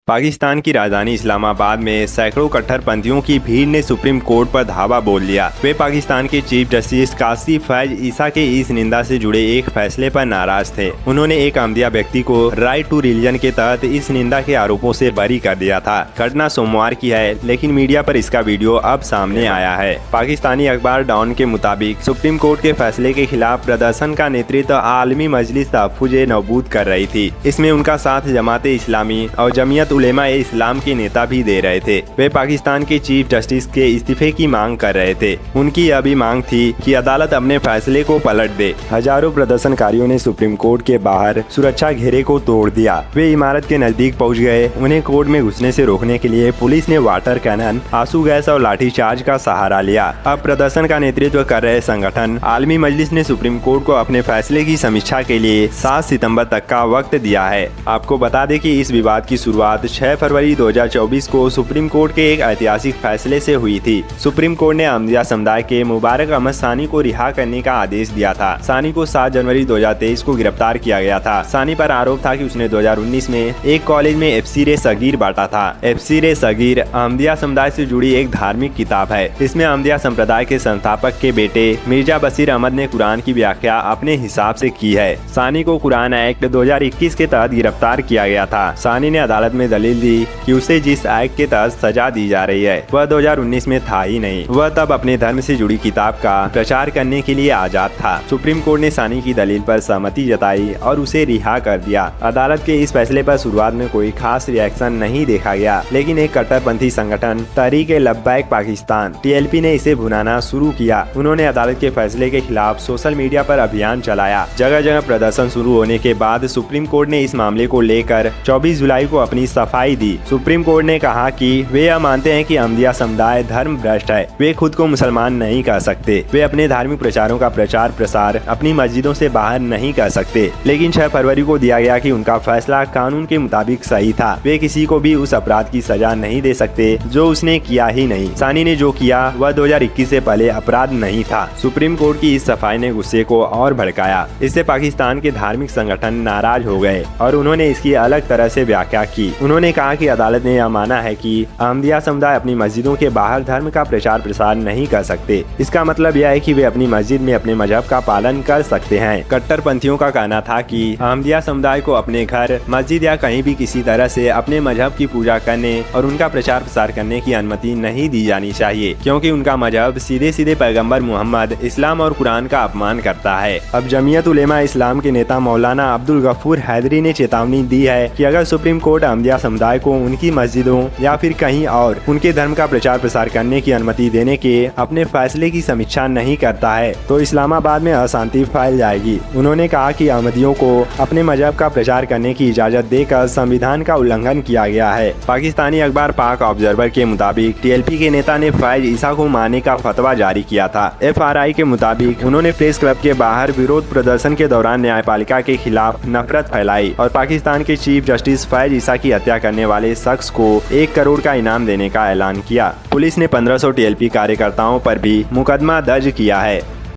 पाकिस्तान की राजधानी इस्लामाबाद में सैकड़ों कट्टरपंथियों की भीड़ ने सुप्रीम कोर्ट पर धावा बोल लिया। वे पाकिस्तान के चीफ जस्टिस काजी फैज ईसा के इस निंदा से जुड़े एक फैसले पर नाराज थे। उन्होंने एक अहमदिया व्यक्ति को राइट टू रिलीजन के तहत इस निंदा के आरोपों से बरी कर दिया था। घटना सोमवार की है, लेकिन मीडिया पर इसका वीडियो अब सामने आया है। पाकिस्तानी अखबार डॉन के मुताबिक सुप्रीम कोर्ट के फैसले के खिलाफ प्रदर्शन का नेतृत्व आलमी मजलिस तहफ्फुज़ नबूद कर रही थी। इसमें उनका साथ जमात इस्लामी और जमीयत उलेमा ए इस्लाम के नेता भी दे रहे थे। वे पाकिस्तान के चीफ जस्टिस के इस्तीफे की मांग कर रहे थे। उनकी यह भी मांग थी कि अदालत अपने फैसले को पलट दे। हजारों प्रदर्शनकारियों ने सुप्रीम कोर्ट के बाहर सुरक्षा घेरे को तोड़ दिया। वे इमारत के नजदीक पहुंच गए। उन्हें कोर्ट में घुसने से रोकने के लिए पुलिस ने वाटर कैनन, आंसू गैस और लाठीचार्ज का सहारा लिया। अब प्रदर्शन का नेतृत्व कर रहे संगठन आलमी मजलिस ने सुप्रीम कोर्ट को अपने फैसले की समीक्षा के लिए 7 सितंबर तक का वक्त दिया है। आपको बता दें कि इस विवाद की शुरुआत 6 फरवरी 2024 को सुप्रीम कोर्ट के एक ऐतिहासिक फैसले से हुई थी। सुप्रीम कोर्ट ने अहमदिया समुदाय के मुबारक अहमद सानी को रिहा करने का आदेश दिया था। सानी को 7 जनवरी 2023 को गिरफ्तार किया गया था। सानी पर आरोप था कि उसने 2019 में एक कॉलेज में एफसीरे सगीर बांटा था। एफसीरे सगीर अहमदिया समुदाय से जुड़ी एक धार्मिक किताब है। इसमें अहमदिया संप्रदाय के संस्थापक के बेटे मिर्जा बशीर अहमद ने कुरान की व्याख्या अपने हिसाब से की है। सानी को कुरान एक्ट 2021 के तहत गिरफ्तार किया गया था। सानी ने अदालत में दलील दी कि उसे जिस एक्ट के तहत सजा दी जा रही है वह 2019 में था ही नहीं। वह तब अपने धर्म से जुड़ी किताब का प्रचार करने के लिए आजाद था। सुप्रीम कोर्ट ने सानी की दलील पर सहमति जताई और उसे रिहा कर दिया। अदालत के इस फैसले पर शुरुआत में कोई खास रिएक्शन नहीं देखा गया, लेकिन एक कट्टरपंथी संगठन तहरीक-ए-लब्बैक पाकिस्तान TLP ने इसे भुनाना शुरू किया। उन्होंने अदालत के फैसले के खिलाफ सोशल मीडिया पर अभियान चलाया। जगह जगह प्रदर्शन शुरू होने के बाद सुप्रीम कोर्ट ने इस मामले को लेकर 24 जुलाई को अपनी सफाई दी। सुप्रीम कोर्ट ने कहा कि वे यह मानते हैं कि अहमदिया समुदाय धर्म भ्रष्ट है। वे खुद को मुसलमान नहीं कह सकते। वे अपने धार्मिक प्रचारों का प्रचार प्रसार अपनी मस्जिदों से बाहर नहीं कर सकते। लेकिन 6 फरवरी को दिया गया कि उनका फैसला कानून के मुताबिक सही था। वे किसी को भी उस अपराध की सजा नहीं दे सकते जो उसने किया ही नहीं। सानी ने जो किया वह 2021 से पहले अपराध नहीं था। सुप्रीम कोर्ट की इस सफाई ने गुस्से को और भड़काया। इससे पाकिस्तान के धार्मिक संगठन नाराज हो गए और उन्होंने इसकी अलग तरह से व्याख्या की। उन्होंने कहा कि अदालत ने यह माना है कि अहमदिया समुदाय अपनी मस्जिदों के बाहर धर्म का प्रचार प्रसार नहीं कर सकते। इसका मतलब यह है कि वे अपनी मस्जिद में अपने मजहब का पालन कर सकते हैं। कट्टरपंथियों का कहना था कि अहमदिया समुदाय को अपने घर, मस्जिद या कहीं भी किसी तरह से अपने मजहब की पूजा करने और उनका प्रचार प्रसार करने की अनुमति नहीं दी जानी चाहिए, क्योंकि उनका मजहब सीधे सीधे पैगम्बर मोहम्मद, इस्लाम और कुरान का अपमान करता है। अब जमीयत उलेमा इस्लाम के नेता मौलाना अब्दुल गफूर हैदरी ने चेतावनी दी है कि अगर सुप्रीम कोर्ट अहमदिया समुदाय को उनकी मस्जिदों या फिर कहीं और उनके धर्म का प्रचार प्रसार करने की अनुमति देने के अपने फैसले की समीक्षा नहीं करता है तो इस्लामाबाद में अशांति फैल जाएगी। उन्होंने कहा कि अहमदियों को अपने मजहब का प्रचार करने की इजाजत देकर संविधान का उल्लंघन किया गया है। पाकिस्तानी अखबार पाक ऑब्जर्वर के मुताबिक TLP के नेता ने फैज ईसा को मारने का फतवा जारी किया था। FRI के मुताबिक उन्होंने प्रेस क्लब के बाहर विरोध प्रदर्शन के दौरान न्यायपालिका के खिलाफ नफरत फैलाई और पाकिस्तान के चीफ जस्टिस फैज ईसा की हत्या करने वाले शख्स को 1 करोड़ का इनाम देने का ऐलान किया। पुलिस ने 1500 TLP कार्यकर्ताओं पर भी मुकदमा दर्ज किया है।